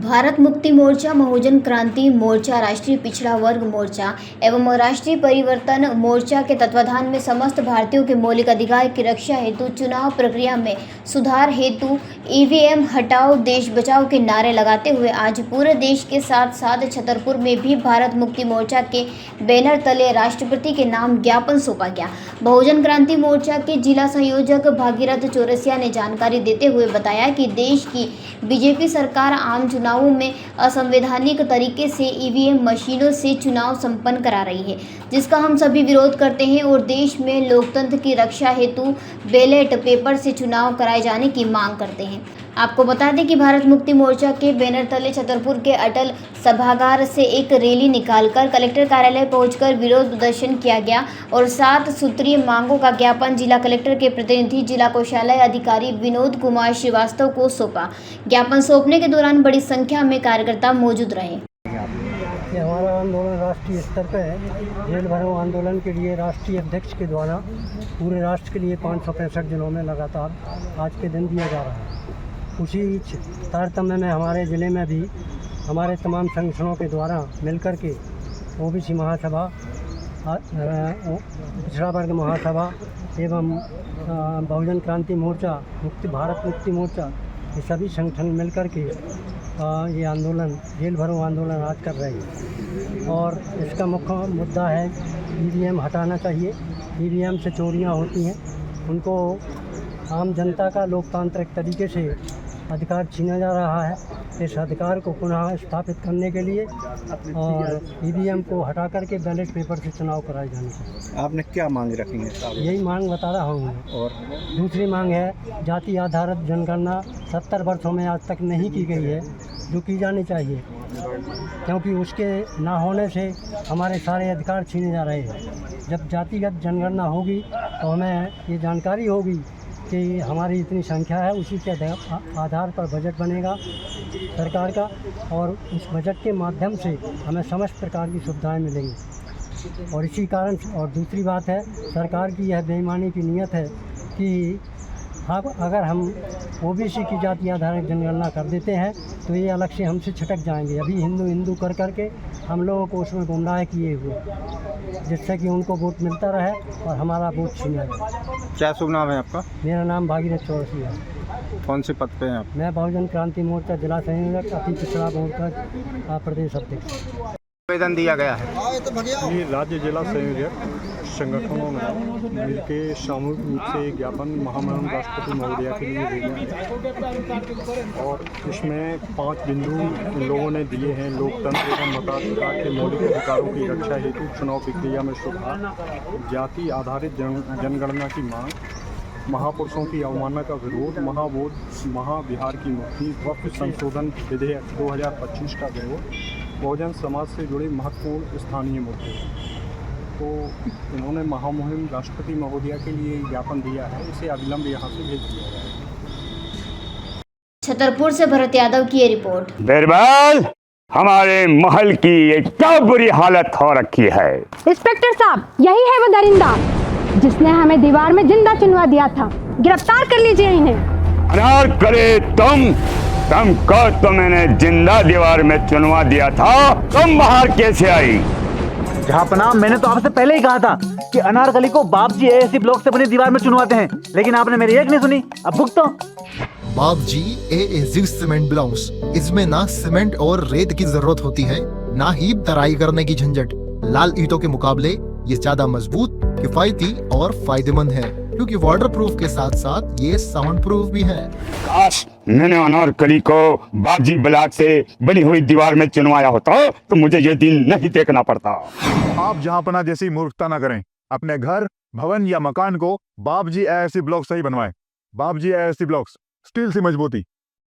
भारत मुक्ति मोर्चा, बहुजन क्रांति मोर्चा, राष्ट्रीय पिछड़ा वर्ग मोर्चा एवं राष्ट्रीय परिवर्तन मोर्चा के तत्वाधान में समस्त भारतीयों के मौलिक अधिकार की रक्षा हेतु चुनाव प्रक्रिया में सुधार हेतु ईवीएम हटाओ देश बचाओ के नारे लगाते हुए आज पूरे देश के साथ साथ छतरपुर में भी भारत मुक्ति मोर्चा के बैनर तले राष्ट्रपति के नाम ज्ञापन सौंपा गया। बहुजन क्रांति मोर्चा के जिला संयोजक भागीरथ चौरसिया ने जानकारी देते हुए बताया कि देश की बीजेपी सरकार आम चुनावों में असंवैधानिक तरीके से ईवीएम मशीनों से चुनाव संपन्न करा रही है, जिसका हम सभी विरोध करते हैं और देश में लोकतंत्र की रक्षा हेतु बैलेट पेपर से चुनाव कराए जाने की मांग करते हैं। आपको बता दें कि भारत मुक्ति मोर्चा के बैनर तले छतरपुर के अटल सभागार से एक रैली निकालकर कलेक्टर कार्यालय पहुंचकर विरोध प्रदर्शन किया गया और 7 सूत्रीय मांगों का ज्ञापन जिला कलेक्टर के प्रतिनिधि जिला कोषालय अधिकारी विनोद कुमार श्रीवास्तव को सौंपा। ज्ञापन सौंपने के दौरान बड़ी संख्या में कार्यकर्ता मौजूद रहे। ये हमारा आंदोलन राष्ट्रीय स्तर पर है। जेल भरो आंदोलन के लिए राष्ट्रीय अध्यक्ष के द्वारा पूरे राष्ट्र के लिए 565 जिलों में लगातार आज के दिन दिया जा रहा है। उसी तारतम्य में हमारे ज़िले में भी हमारे तमाम संगठनों के द्वारा मिलकर के ओबीसी महासभा, पिछड़ा वर्ग महासभा एवं बहुजन क्रांति मोर्चा, भारत मुक्ति मोर्चा, ये सभी संगठन मिलकर के ये आंदोलन जेल भरो आंदोलन आज कर रहे हैं। और इसका मुख्य मुद्दा है ईवीएम हटाना चाहिए। ईवीएम से चोरियां होती हैं, उनको आम जनता का लोकतांत्रिक तरीके से अधिकार छीना जा रहा है। इस अधिकार को पुनः स्थापित करने के लिए और ईवीएम को हटा करके बैलेट पेपर से चुनाव कराए जाने चाहिए। आपने क्या मांग रखी है? यही मांग बता रहा हूँ। और दूसरी मांग है जाति आधारित जनगणना 70 वर्षों में आज तक नहीं की गई है, जो की जानी चाहिए, क्योंकि उसके ना होने से हमारे सारे अधिकार छीने जा रहे हैं। जब जातिगत जनगणना होगी तो हमें ये जानकारी होगी कि हमारी इतनी संख्या है, उसी के आधार पर बजट बनेगा सरकार का और उस बजट के माध्यम से हमें समस्त प्रकार की सुविधाएं मिलेंगी। और इसी कारण और दूसरी बात है, सरकार की यह बेईमानी की नीयत है कि अगर हम ओबीसी की जाति आधारित जनगणना कर देते हैं तो ये अलग से हमसे छिटक जाएंगे। अभी हिंदू हिंदू कर करके हम लोगों को उसमें गुमराह किए हुए, जिससे कि उनको वोट मिलता रहे और हमारा वोट छीना जाए। क्या शुभ नाम है आपका? मेरा नाम भागीरथ चौरसिया है। कौन से पद पे हैं आप? मैं बहुजन क्रांति मोर्चा जिला संयोजक, अति पिछड़ा मोर्चा प्रदेश अध्यक्ष। आवेदन दिया गया है। ये राज्य जिला संयोजक संगठनों ने मिलकर सामूहिक रूप से ज्ञापन महामहिम राष्ट्रपति महोदया के लिए भेजा है और इसमें 5 बिंदु इन लोगों ने दिए हैं। लोकतंत्र एवं मताधिकार के मौलिक अधिकारों की रक्षा हेतु चुनाव प्रक्रिया में सुधार, जाति आधारित जनगणना की मांग, महापुरुषों की अवमानना का विरोध, महाविहार की मुक्ति, वक्फ संशोधन विधेयक 2025 का विरोध, बहुजन समाज से जुड़े महत्वपूर्ण स्थानीय मुद्दे। तो इन्होंने महामहिम राष्ट्रपति महोदया के लिए ज्ञापन दिया है, इसे अविलंब यहाँ से भेज दिया गया है। छतरपुर से भरत यादव की ये रिपोर्ट। बिरबल, हमारे महल की ये क्या बुरी हालत हो रखी है। इंस्पेक्टर साहब, यही है वो दरिंदा जिसने हमें दीवार में जिंदा चुनवा दिया था। गिरफ्तार कर लीजिए इन्हें। अनार करे तुमको तो मैंने जिंदा दीवार में चुनवा दिया था, तुम बाहर कैसे आई? जहापना, मैंने तो आपसे पहले ही कहा था कि अनारकली को बाप जी एएससी ब्लॉक से बनी दीवार में चुनवाते हैं, लेकिन आपने मेरी एक नहीं सुनी। अब भुगतो। बाप जी एएससी सीमेंट ब्लॉक्स, इसमें ना सीमेंट और रेत की जरूरत होती है, ना ही तराई करने की झंझट। लाल ईंटों के मुकाबले ये ज्यादा मजबूत, किफायती और फायदेमंद है, क्योंकि वाटर प्रूफ के साथ साथ ये साउंड प्रूफ भी है। काश मैंने अनारकली को बापजी ब्लॉक से बनी हुई दीवार में चुनवाया होता तो मुझे ये दिन नहीं देखना पड़ता। आप जहांपना जैसी मूर्खता न करें। अपने घर, भवन या मकान को बाप जी एएससी ब्लॉक से ही बनवाएं। बाप जी एएससी ब्लॉक्स, स्टील से मजबूती।